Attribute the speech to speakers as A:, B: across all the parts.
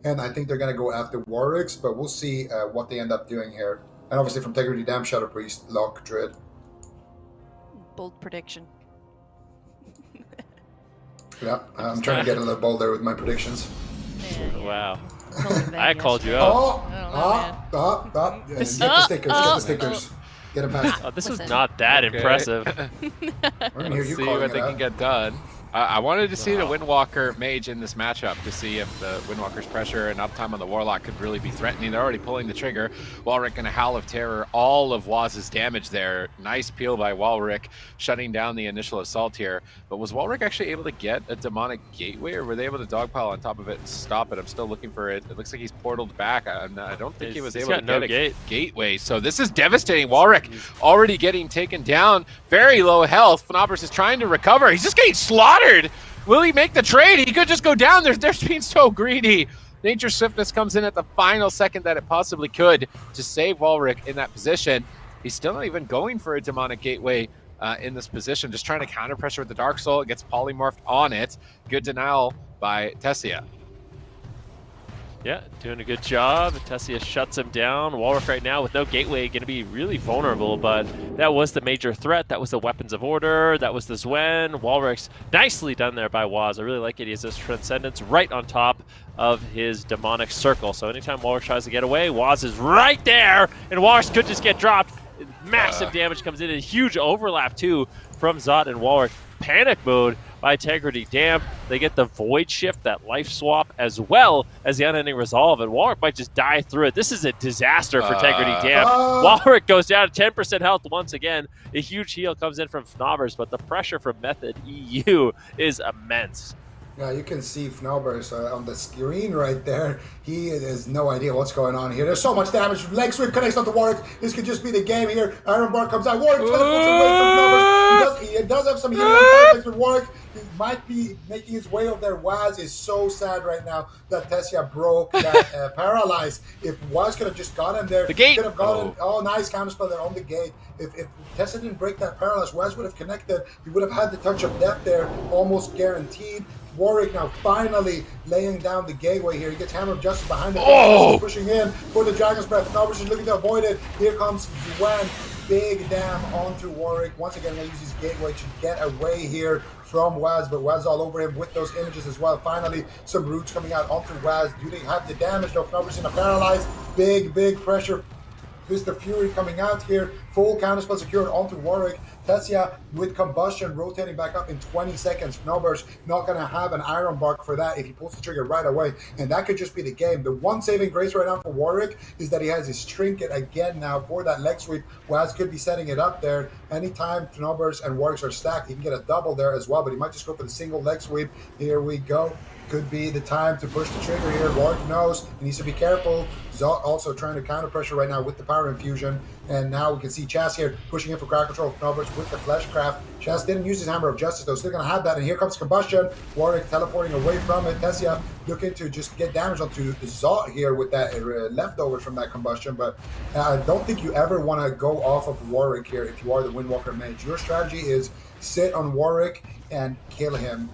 A: and I think they're going to go after Warwick's, but we'll see what they end up doing here. And obviously from Tegridy, Dam, Shadow Priest, Lock, Druid.
B: Bold prediction.
A: Yeah, I'm trying to get a little bolder with my predictions.
B: Yeah.
C: Wow.
B: Totally
C: I called you out.
A: Get the stickers, get the stickers. Get them past.
C: Oh, this was not that impressive.
A: We're going to hear
D: Let's
A: you
D: see
A: calling
D: what
A: it
D: they
A: out.
D: can get done. I wanted to see the Windwalker mage in this matchup to see if the Windwalker's pressure and uptime on the Warlock could really be threatening. They're already pulling the trigger. Wallirik and a Howl of Terror, all of Whaaz's damage there. Nice peel by Wallirik, shutting down the initial assault here. But was Wallirik actually able to get a demonic gateway, or were they able to dogpile on top of it and stop it? I'm still looking for it. It looks like he's portaled back. I don't think he was able to get a gateway. So this is devastating. Wallirik already getting taken down. Very low health. Fnoberz is trying to recover. He's just getting slaughtered. Will he make the trade? He could just go down. They're being so greedy. Nature Swiftness comes in at the final second that it possibly could to save Wallirik in that position. He's still not even going for a demonic gateway in this position, just trying to counter pressure with the Dark Soul. It gets polymorphed on it. Good denial by Thesia.
C: Yeah, doing a good job. Thesia shuts him down. Wallirik right now with no gateway going to be really vulnerable, but that was the major threat. That was the Weapons of Order. That was the Zwen. Walrik's nicely done there by Whaazz. I really like it. He has this Transcendence right on top of his demonic circle. So anytime Wallirik tries to get away, Whaazz is right there, and Wallirik could just get dropped. Massive damage comes in. A huge overlap, too, from Zot and Wallirik. Panic mode by Tegridy. Damn, they get the Void Shift, that life swap, as well as the Unending Resolve, and Wallirik might just die through it. This is a disaster for Tegridy. Damn, Wallirik goes down to 10% health once again. A huge heal comes in from Fnoberz, but the pressure from Method EU is immense.
A: Yeah, you can see Fnoberz on the screen right there. He has no idea what's going on here. There's so much damage. Leg sweep connects onto Wallirik. This could just be the game here. Iron Bar comes out. Wallirik teleports away from Fnoberz. He does have some healing effects with Wallirik. He might be making his way over there. Whaazz is so sad right now that Thesia broke that paralyze. If Whaazz could have just got him there,
D: the gate.
A: Could have gotten nice counterspell there on the gate. If Thesia didn't break that paralyze, Whaazz would have connected. He would have had the touch of death there, almost guaranteed. Wallirik now finally laying down the gateway here. He gets Hammer of Justice behind him. Pushing in for the Dragon's Breath. Fnoberz is looking to avoid it. Here comes Zwen. Big damn onto Wallirik. Once again, he'll use his gateway to get away here from Whaazz, but Whaazz all over him with those images as well. Finally, some roots coming out onto Whaazz. Do they have the damage though? Fnoberz in a paralyzed. Big pressure. Mr. Fury coming out here. Full counterspell secured onto Wallirik. Thesia with combustion rotating back up in 20 seconds. Fnoberz not going to have an Iron Bark for that if he pulls the trigger right away. And that could just be the game. The one saving grace right now for Wallirik is that he has his trinket again now for that leg sweep. Whaazz could be setting it up there. Anytime Fnoberz and Wallirik are stacked, he can get a double there as well. But he might just go for the single leg sweep. Here we go. Could be the time to push the trigger here. Wallirik knows he needs to be careful. He's also trying to counter pressure right now with the power infusion. And now we can see Chas here pushing in for crowd control. Fnoberz with the Fleshcraft. Chas didn't use his Hammer of Justice though. Still going to have that. And here comes combustion. Wallirik teleporting away from it. Thesia looking to just get damage onto Zot here with that leftovers from that combustion. But I don't think you ever want to go off of Wallirik here if you are the Windwalker mage. Your strategy is sit on Wallirik and kill him.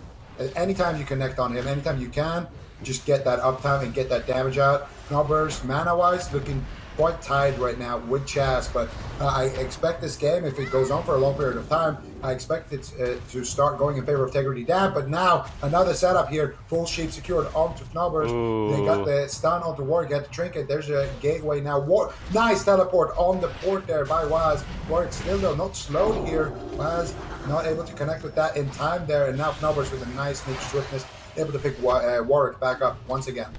A: Anytime you connect on him, anytime you can, just get that uptime and get that damage out. Fnoberz, mana-wise, looking quite tied right now with Chas, but I expect this game, if it goes on for a long period of time, I expect it to start going in favor of Tegridy Dam. But now, another setup here, full sheep secured onto Fnoberz. They got the stun onto Wallirik, got the trinket. There's a gateway now. Nice teleport on the port there by Whaazz. Wallirik still though not slowed here. Whaazz not able to connect with that in time there, and now Fnoberz with a nice Nature Swiftness, able to pick Wallirik back up once again.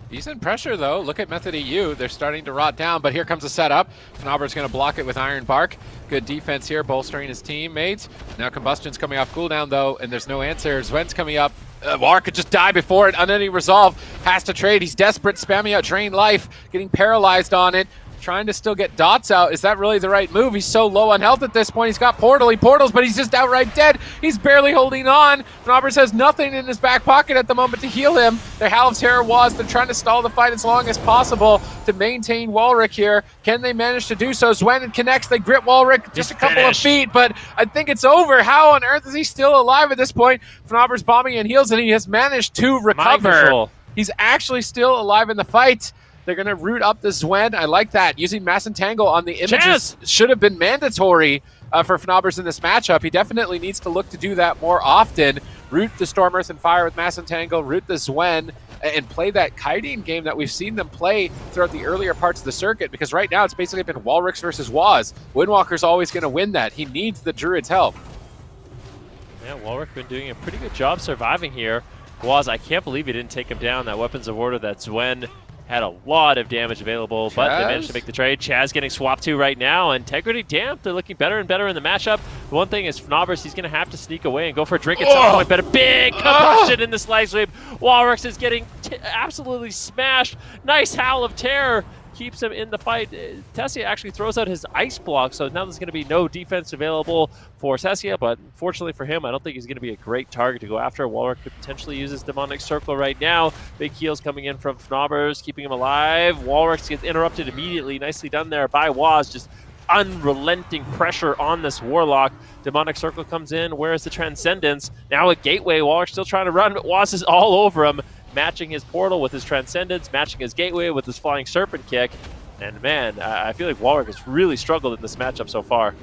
D: Decent pressure, though. Look at Method EU. They're starting to rot down, but here comes a setup. Fnoberz going to block it with Iron Bark. Good defense here, bolstering his teammates. Now Combustion's coming off cooldown, though, and there's no answer. Zwen's coming up. Wallirik could just die before it. Unending Resolve has to trade. He's desperate, spamming out Drain Life, getting paralyzed on it. Trying to still get dots out. Is that really the right move? He's so low on health at this point. He's got portal. He portals, but he's just outright dead. He's barely holding on. Fnoberz has nothing in his back pocket at the moment to heal him. Their Howl of Terror Whaazz. They're trying to stall the fight as long as possible to maintain Wallirik here. Can they manage to do so? Zwen connects. They grip Wallirik just a couple of feet, but I think it's over. How on earth is he still alive at this point? Fnoberz bombing and heals, and he has managed to recover. He's actually still alive in the fight. They're going to root up the Zwen. I like that. Using Mass Entangle on the images should have been mandatory for Fnoberz in this matchup. He definitely needs to look to do that more often. Root the Storm, Earth, and Fire with Mass Entangle, root the Zwen, and play that kiting game that we've seen them play throughout the earlier parts of the circuit, because right now it's basically been Wallirik versus Whaazz. Windwalker's always going to win that. He needs the Druid's help.
C: Yeah, Wallirik been doing a pretty good job surviving here. Whaazz, I can't believe he didn't take him down. That Weapons of Order, that Zwen had a lot of damage available, but they managed to make the trade. Chaz getting swapped to right now, and Tegridy, damn, they're looking better and better in the matchup. The one thing is Fnoberz, he's going to have to sneak away and go for a drink at some point, but a big combustion in the slag sweep. Wallirik is getting absolutely smashed. Nice Howl of Terror keeps him in the fight. Thesia actually throws out his ice block, so now there's going to be no defense available for Thesia, but fortunately for him, I don't think he's going to be a great target to go after. Wallirik could potentially use his Demonic Circle right now. Big heals coming in from Fnoberz, keeping him alive. Wallirik gets interrupted immediately. Nicely done there by Whaazz, just unrelenting pressure on this Warlock. Demonic Circle comes in. Where is the Transcendence? Now a Gateway. Wallirik still trying to run, but Whaazz is all over him, matching his portal with his Transcendence, matching his Gateway with his Flying Serpent kick. And man, I feel like Wallirik has really struggled in this matchup so far.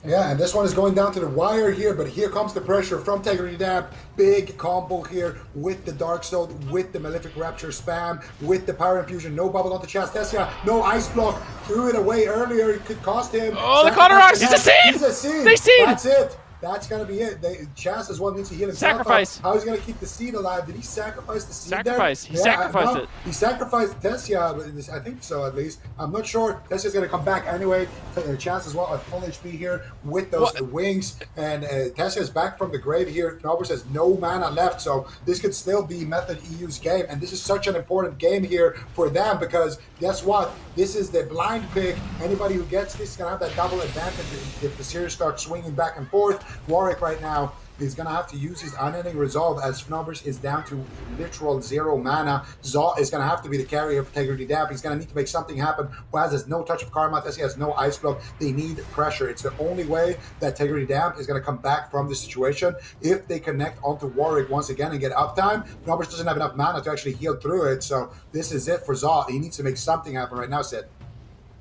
A: Yeah, and this one is going down to the wire here, but here comes the pressure from Tegridy Damp. Big combo here with the Darkstone, with the Malefic Rapture spam, with the Power Infusion. No bubble onto Thesia, no Ice Block. Threw it away earlier, it could cost him.
D: Oh, the Cauterize! He's a seed!
A: He's a seed!
D: They seed!
A: That's it! That's gonna be it. Chaz as well needs to heal himself.
C: Sacrifice.
A: How he's gonna keep the seed alive? Did he sacrifice the seed?
C: Sacrifice.
A: There?
C: He sacrificed it.
A: He sacrificed Thesia. I think so, at least. I'm not sure. Thesia's gonna come back anyway. Chaz as well at full HP here with those wings, and Thesia's back from the grave here. Fnoberz has no mana left, so this could still be Method EU's game, and this is such an important game here for them, because guess what? This is the blind pick. Anybody who gets this is gonna have that double advantage if the series starts swinging back and forth. Warwick right now is going to have to use his Unending Resolve as Fnoberz is down to literal 0 mana. Zaw is going to have to be the carrier of Tegridy Damp. He's going to need to make something happen. Whaazz has no Touch of Karma. Thesia has no Ice Block. They need pressure. It's the only way that Tegridy Damp is going to come back from this situation. If they connect onto Warwick once again and get uptime, Fnoberz doesn't have enough mana to actually heal through it. So this is it for Zaw. He needs to make something happen right now, Sid.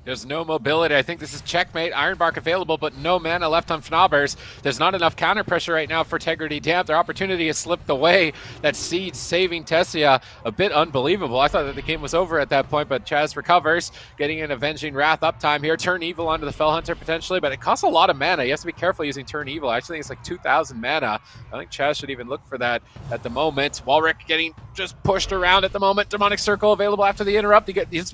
D: There's no mobility. I think this is checkmate. Ironbark available, but no mana left on Fnoberz. There's not enough counter pressure right now for Tegridy Damp. Their opportunity has slipped away. That seed saving Thesia, a bit unbelievable. I thought that the game was over at that point, but Chaz recovers, getting an Avenging Wrath uptime here. Turn Evil onto the Fell Hunter potentially, but it costs a lot of mana. You have to be careful using Turn Evil. I actually think it's like 2,000 mana. I think Chaz should even look for that at the moment. Wallirik getting just pushed around at the moment. Demonic Circle available after the interrupt.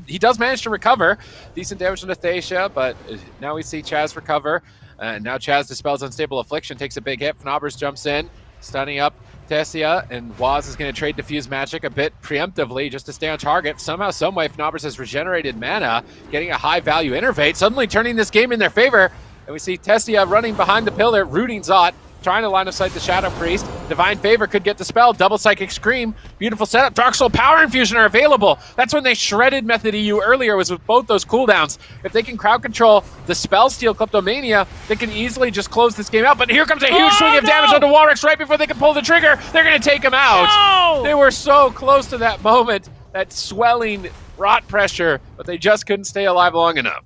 D: He does manage to recover. Decent damage on Thesia, but now we see Chaz recover. And now Chaz dispels Unstable Affliction, takes a big hit. Fnoberz jumps in, stunning up Thesia, and Whaazz is going to trade Diffuse Magic a bit preemptively just to stay on target. Somehow, someway, Fnoberz has regenerated mana, getting a high-value Innervate, suddenly turning this game in their favor. And we see Thesia running behind the pillar, rooting Zot, trying to line of sight the Shadow Priest. Divine Favor could get dispelled. Double Psychic Scream. Beautiful setup. Dark Soul Power Infusion are available. That's when they shredded Method EU earlier, was with both those cooldowns. If they can crowd control the Spell Steal Kleptomania, they can easily just close this game out. But here comes a huge swing of damage onto Wallirik right before they can pull the trigger. They're going to take him out.
C: No!
D: They were so close to that moment, that swelling rot pressure, but they just couldn't stay alive long enough.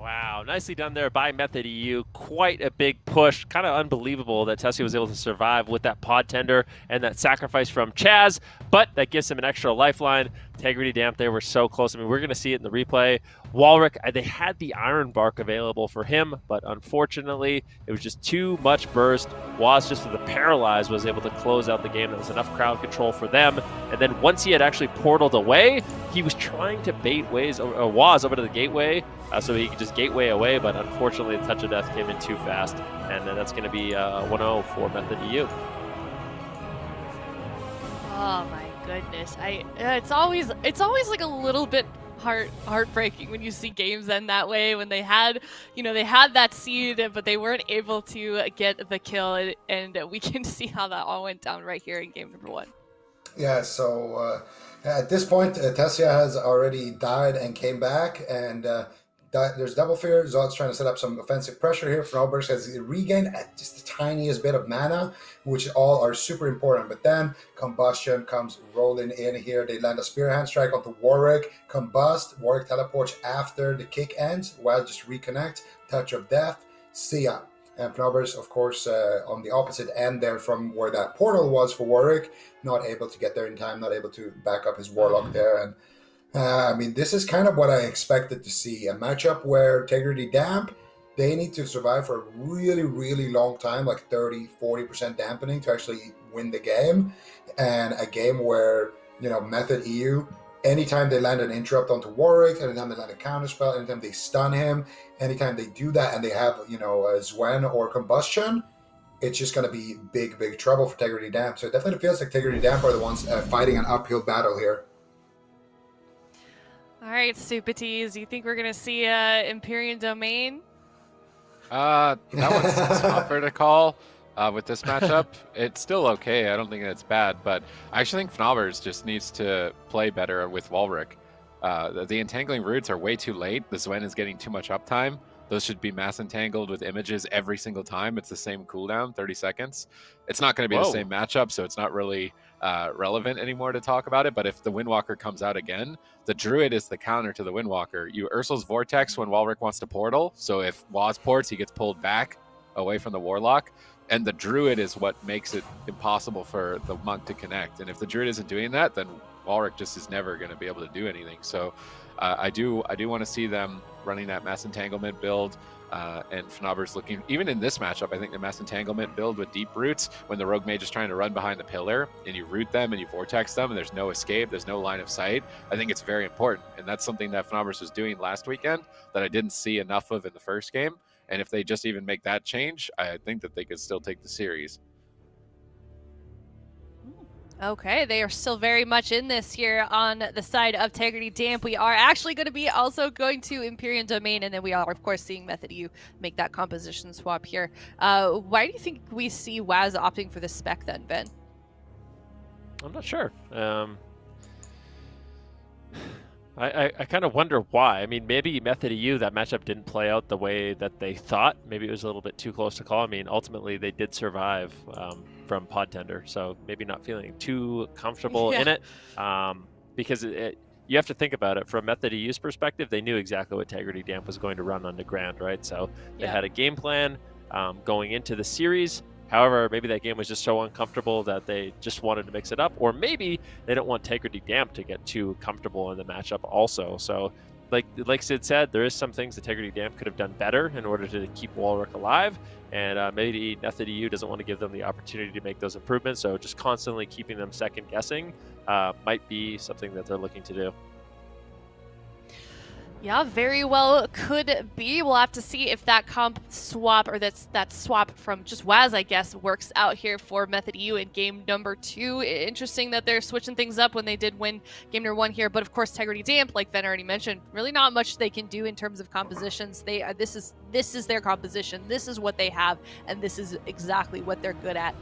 C: Wow, nicely done there by Method EU. Quite a big push. Kind of unbelievable that Thesia was able to survive with that pod tender and that sacrifice from Chaz, but that gives him an extra lifeline. Tegridy Damp, they were so close. I mean, we're going to see it in the replay. Wallirik, they had the Iron Bark available for him, but unfortunately, it was just too much burst. Whaazz, just with the Paralyze, was able to close out the game. There was enough crowd control for them. And then once he had actually portaled away, he was trying to bait Whaazz over to the gateway so he could just gateway away, but unfortunately, the Touch of Death came in too fast. And that's going to be 1-0 for Method EU.
B: Oh my goodness! It's always like a little bit heartbreaking when you see games end that way, when they had that seed but they weren't able to get the kill, and we can see how that all went down right here in game number 1.
A: Yeah, so at this point, Thesia has already died and came back, and there's Double Fear. Zod's trying to set up some offensive pressure here. Fnoberz has regained just the tiniest bit of mana, which all are super important. But then Combustion comes rolling in here. They land a Spear Hand Strike onto Warwick. Combust. Warwick teleports after the kick ends. Whaazz just reconnect. Touch of Death. See ya. And Fnoberz, of course, on the opposite end there from where that portal was for Warwick, not able to get there in time, not able to back up his Warlock there. And I mean, this is kind of what I expected to see. A matchup where Tegridy Damp, they need to survive for a really, really long time, like 30-40% dampening to actually win the game. And a game where, you know, Method EU, anytime they land an interrupt onto Warwick, anytime they land a counterspell, anytime they stun him, anytime they do that and they have, you know, a Zwen or Combustion, it's just going to be big, big trouble for Tegridy Damp. So it definitely feels like Tegridy Damp are the ones fighting an uphill battle here.
B: All right, Stupities, do you think we're going to see Empyrean Domain?
D: That one's tougher to call with this matchup. It's still okay. I don't think it's bad, but I actually think Fnoberz just needs to play better with Wallirik. The entangling roots are way too late. The Zwen is getting too much uptime. Those should be mass entangled with images every single time. It's the same cooldown, 30 seconds. It's not going to be the same matchup, so it's not really relevant anymore to talk about it. But if the Windwalker comes out again, the Druid is the counter to the Windwalker. You Ursul's Vortex when Wallirik wants to portal, so if Whaazz ports, he gets pulled back away from the Warlock. And the Druid is what makes it impossible for the Monk to connect. And if the Druid isn't doing that, then Wallirik just is never going to be able to do anything. So I do want to see them running that Mass Entanglement build. And Fnoberz looking, even in this matchup, I think the Mass Entanglement build with Deep Roots, when the Rogue Mage is trying to run behind the pillar and you root them and you Vortex them and there's no escape, there's no line of sight, I think it's very important. And that's something that Fnoberz was doing last weekend that I didn't see enough of in the first game. And if they just even make that change, I think that they could still take the series.
B: Okay, they are still very much in this here on the side of Tegridy Damp. We are actually going to be also going to Empyrean Domain, and then we are, of course, seeing Method U make that composition swap here. Why do you think we see Whaazz opting for the spec then, Ben?
C: I'm not sure. I kind of wonder why. I mean, maybe Method EU, that matchup didn't play out the way that they thought. Maybe it was a little bit too close to call. I mean, ultimately, they did survive from Pod Tender, so maybe not feeling too comfortable in it. Because you have to think about it. From Method EU's perspective, they knew exactly what Tegridy Damp was going to run on the ground, right? So they had a game plan going into the series. However, maybe that game was just so uncomfortable that they just wanted to mix it up, or maybe they don't want Tegridy Damp to get too comfortable in the matchup also. So, like Sid said, there is some things that Tegridy Damp could have done better in order to keep Wallirik alive, and maybe Method EU doesn't want to give them the opportunity to make those improvements, so just constantly keeping them second-guessing might be something that they're looking to do.
B: Yeah, very well could be. We'll have to see if that comp swap, or that swap from just Whaazz, I guess, works out here for Method EU in game number 2. Interesting that they're switching things up when they did win game number 1 here. But of course, Tegridy Damp, like Ben already mentioned, really not much they can do in terms of compositions. They this is their composition. This is what they have, and this is exactly what they're good at.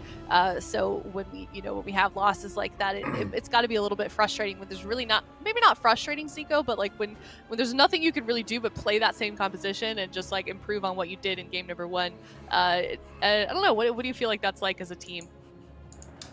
B: So when we have losses like that, it's got to be a little bit frustrating when there's really maybe not frustrating, Zico, but like when there's nothing you could really do but play that same composition and just like improve on what you did in game number 1. I don't know. What do you feel like that's like as a team?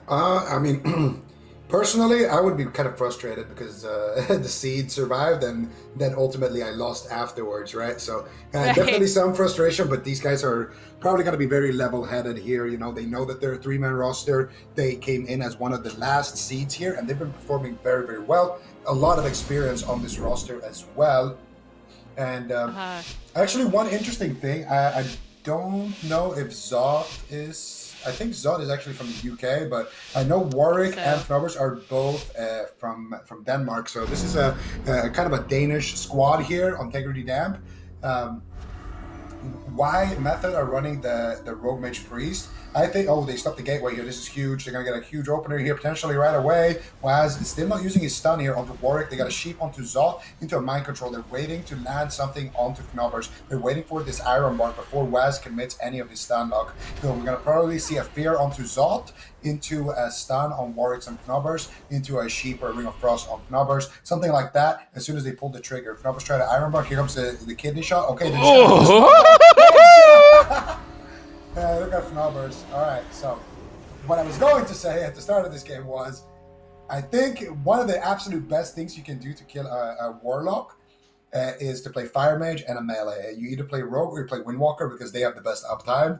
A: I mean, personally, I would be kind of frustrated because the seed survived and then ultimately I lost afterwards, right? So definitely some frustration, but these guys are probably going to be very level-headed here. You know, they know that they're a 3-man roster. They came in as one of the last seeds here, and they've been performing very, very well. A lot of experience on this roster as well. And actually, one interesting thing, I don't know if Zod is... I think Zod is actually from the UK, but I know Warwick and Fnoberz are both from Denmark. So this is a kind of a Danish squad here on Tegridy Damp. Why Method are running the Rogue Mage Priest? I think, they stopped the gateway here. This is huge. They're going to get a huge opener here potentially right away. Whaazz is still not using his stun here onto Warwick. They got a sheep onto Zod into a mind control. They're waiting to land something onto Fnoberz. They're waiting for this Iron Mark before Whaazz commits any of his stun lock. So we're going to probably see a fear onto Zod into a stun on Warwick and Fnoberz, into a Sheep or a Ring of Frost on Fnoberz, something like that. As soon as they pull the trigger, Fnoberz try to Iron Bark. Here comes the kidney shot. Okay, they just look at Fnoberz. All right, so what I was going to say at the start of this game was, I think one of the absolute best things you can do to kill a Warlock is to play Fire Mage and a melee. You either play Rogue or you play Windwalker because they have the best uptime.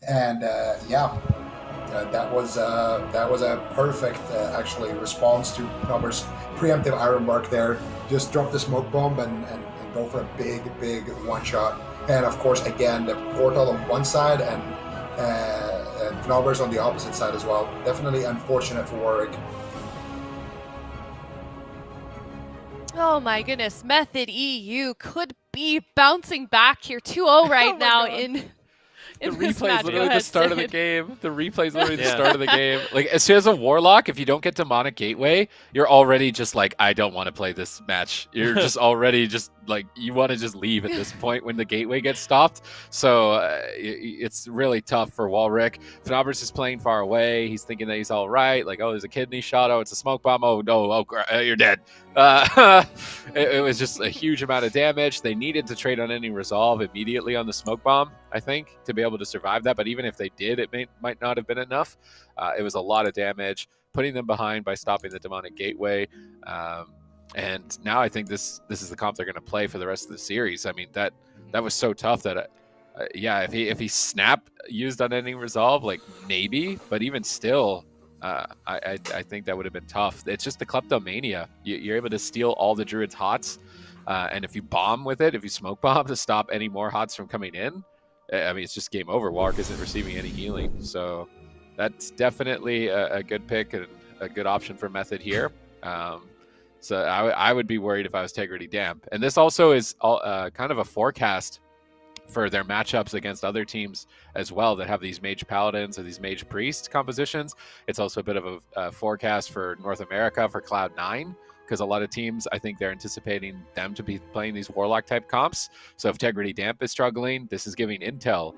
A: And that was a perfect actually response to Fnoberz' preemptive Iron Bark there. Just drop the smoke bomb and go for a big one shot. And of course, again, the portal on one side and Fnoberz on the opposite side as well. Definitely unfortunate for Warwick.
B: Oh my goodness, Method EU could be bouncing back here 2-0 right now in
D: The
B: this
D: replay's
B: match.
D: literally
B: Go
D: the
B: ahead,
D: start of the
B: Sid.
D: game. The replay's literally the start of the game. Like, as soon as a Warlock, if you don't get Demonic Gateway, you're already just like, I don't want to play this match. You're just already just like, you want to just leave at this point when the Gateway gets stopped. So it's really tough for Wallirik. Fnoberz is playing far away. He's thinking that he's all right. Like, oh, there's a kidney shot. Oh, it's a smoke bomb. Oh, no. Oh, you're dead. It was just a huge amount of damage. They needed to trade on any resolve immediately on the smoke bomb, I think, to be able to survive that. But even if they did, it might not have been enough. It was a lot of damage, putting them behind by stopping the Demonic Gateway. And now I think this is the comp they're going to play for the rest of the series. I mean, that was so tough that, if he snap used on any resolve, like maybe, but even still, I think that would have been tough. It's just the kleptomania. You're able to steal all the Druid's hots, and if you bomb with it, if you smoke bomb to stop any more hots from coming in, I mean, it's just game over. Wallirik isn't receiving any healing, so that's definitely a good pick and a good option for Method here. So I would be worried if I was Tegridy Damp. And this also is kind of a forecast for their matchups against other teams as well that have these Mage Paladins or these Mage Priest compositions. It's also a bit of a forecast for North America for Cloud9, because a lot of teams, I think they're anticipating them to be playing these Warlock type comps. So if Tegridy Damp is struggling, this is giving intel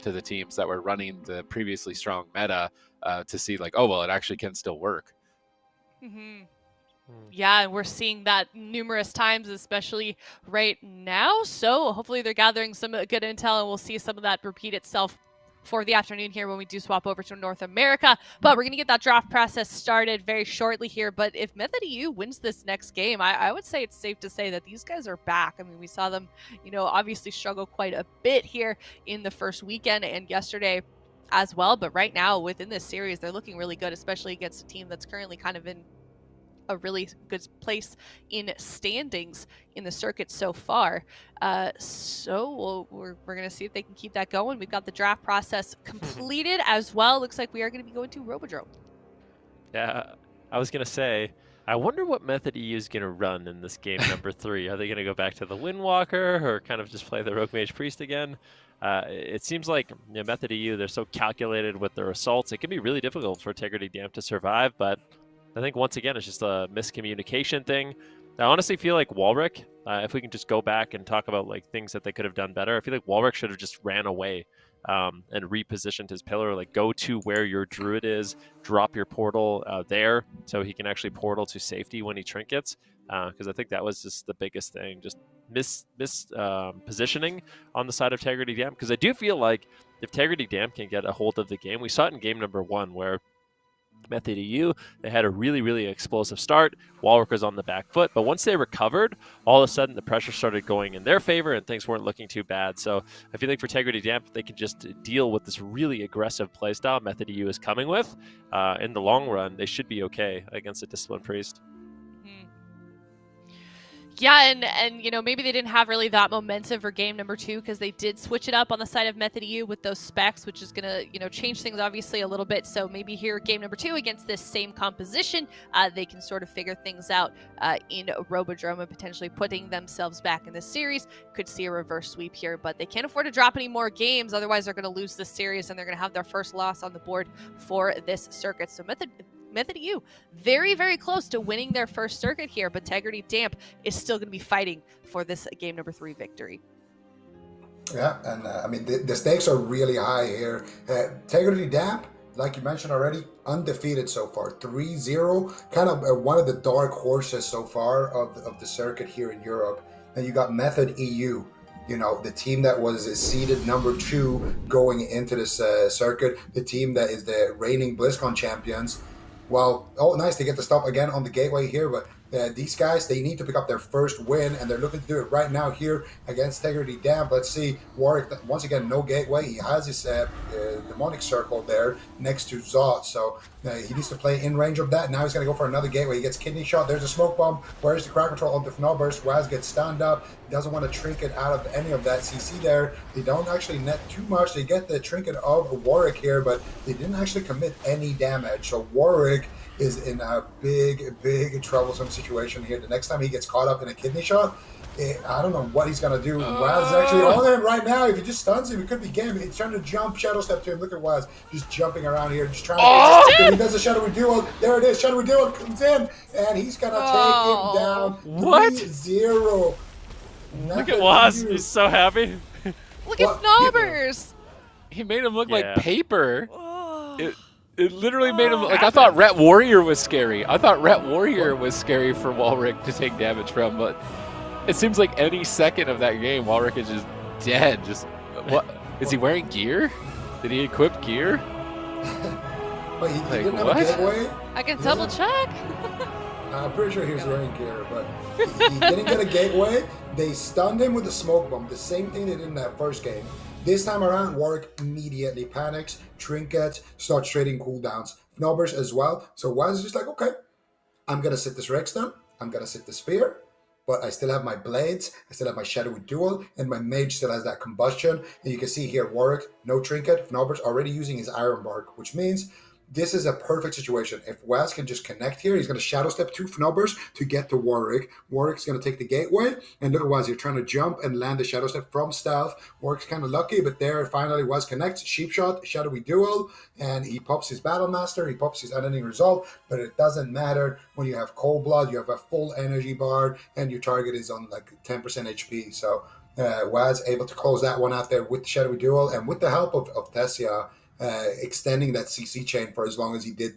D: to the teams that were running the previously strong meta to see like, oh, well, it actually can still work.
B: Mm-hmm. Yeah, and we're seeing that numerous times, especially right now. So hopefully they're gathering some good intel, and we'll see some of that repeat itself for the afternoon here when we do swap over to North America. But we're going to get that draft process started very shortly here. But if Method EU wins this next game, I would say it's safe to say that these guys are back. I mean, we saw them, obviously struggle quite a bit here in the first weekend and yesterday as well. But right now, within this series, they're looking really good, especially against a team that's currently kind of in a really good place in standings in the circuit so far. So we're going to see if they can keep that going. We've got the draft process completed as well. Looks like we are going to be going to Robodrome.
C: Yeah, I was going to say, I wonder what Method EU is going to run in this game number 3. Are they going to go back to the Windwalker or kind of just play the Rogue Mage Priest again? It seems like Method EU, they're so calculated with their assaults. It can be really difficult for Tegridy Damp to survive, but I think once again, it's just a miscommunication thing. I honestly feel like Wallirik, if we can just go back and talk about like things that they could have done better, I feel like Wallirik should have just ran away and repositioned his pillar, like go to where your druid is, drop your portal there so he can actually portal to safety when he trinkets. Because I think that was just the biggest thing, just positioning on the side of Tegridy Damp. Because I do feel like if Tegridy Damp can get a hold of the game, we saw it in game number 1 where Method EU, they had a really, really explosive start. Wallirik was on the back foot, but once they recovered, all of a sudden the pressure started going in their favor and things weren't looking too bad. So I feel like for Tegridy Damp, they can just deal with this really aggressive playstyle Method EU is coming with. In the long run, they should be okay against a Disciplined Priest.
B: Yeah, and maybe they didn't have really that momentum for game number 2 because they did switch it up on the side of Method EU with those specs, which is going to, change things obviously a little bit. So maybe here game number 2 against this same composition, they can sort of figure things out in Robodrome and potentially putting themselves back in this series. Could see a reverse sweep here, but they can't afford to drop any more games. Otherwise, they're going to lose this series and they're going to have their first loss on the board for this circuit. So Method EU, very, very close to winning their first circuit here, but Tegridy Damp is still going to be fighting for this game number 3 victory.
A: Yeah, and I mean, the stakes are really high here. Tegridy Damp like you mentioned already, undefeated so far, 3-0, kind of one of the dark horses so far of the circuit here in Europe. And you got Method EU, you know, the team that was seeded number 2 going into this circuit, the team that is the reigning BlizzCon champions. Well, oh, nice, they get to stop again on the gateway here, but these guys, they need to pick up their first win, and they're looking to do it right now here against Tegridy Damp. Let's see, Warwick, once again, no gateway. He has his demonic circle there next to Zot, so he needs to play in range of that. Now he's going to go for another gateway. He gets kidney shot. There's a smoke bomb. Where's the crack control onto Fnoberz? Whaazz gets stand up. Doesn't want to trinket out of any of that CC there. They don't actually net too much. They get the trinket of Warwick here, but they didn't actually commit any damage. So Warwick is in a big troublesome situation here. The next time he gets caught up in a kidney shot, I don't know what he's going to do. Whaazz is actually on him right now. If he just stuns him, it could be game. He's trying to jump, shadow step to him. Look at Whaazz just jumping around here, just trying to... He does a shadowy duel. There it is. Shadowy duel comes in, and he's going to take him down.
C: What?
A: 3-0.
C: Look at Whaazz. He's so happy.
B: Look at Fnoberz.
D: He made him look like
C: Yeah.
D: paper. It literally made him like, I thought Ret Warrior was scary. I thought Ret Warrior was scary for Wallirik to take damage from, but it seems like any second of that game, Wallirik is just dead. Just what? Is he wearing gear? Did he equip gear?
A: But he
D: Like,
A: didn't have
D: what?
A: a gateway.
B: I can double check.
A: I'm pretty sure he was wearing gear, but he didn't get a gateway. They stunned him with a smoke bomb, the same thing they did in that first game. This time around, Warwick immediately panics, trinkets, starts trading cooldowns. Fnoberz as well. So Whaazz is just like, okay, I'm going to sit this Rex down. I'm going to sit the Sphere. But I still have my blades, I still have my shadowy duel, and my mage still has that combustion. And you can see here, Warwick, no trinket. Fnoberz already using his iron bark, which means this is a perfect situation. If Whaazz can just connect here, he's going to shadow step to Fnoberz to get to Warwick. Warwick's going to take the gateway, and look at Whaazz, you're trying to jump and land the shadow step from stealth. Warwick's kind of lucky, but there finally Whaazz connects, sheep shot, shadowy duel, and he pops his battle master, he pops his unending result, but it doesn't matter when you have cold blood, you have a full energy bar, and your target is on like 10% HP. So Whaazz able to close that one out there with the shadowy duel, and with the help of Thesia, extending that CC chain for as long as he did.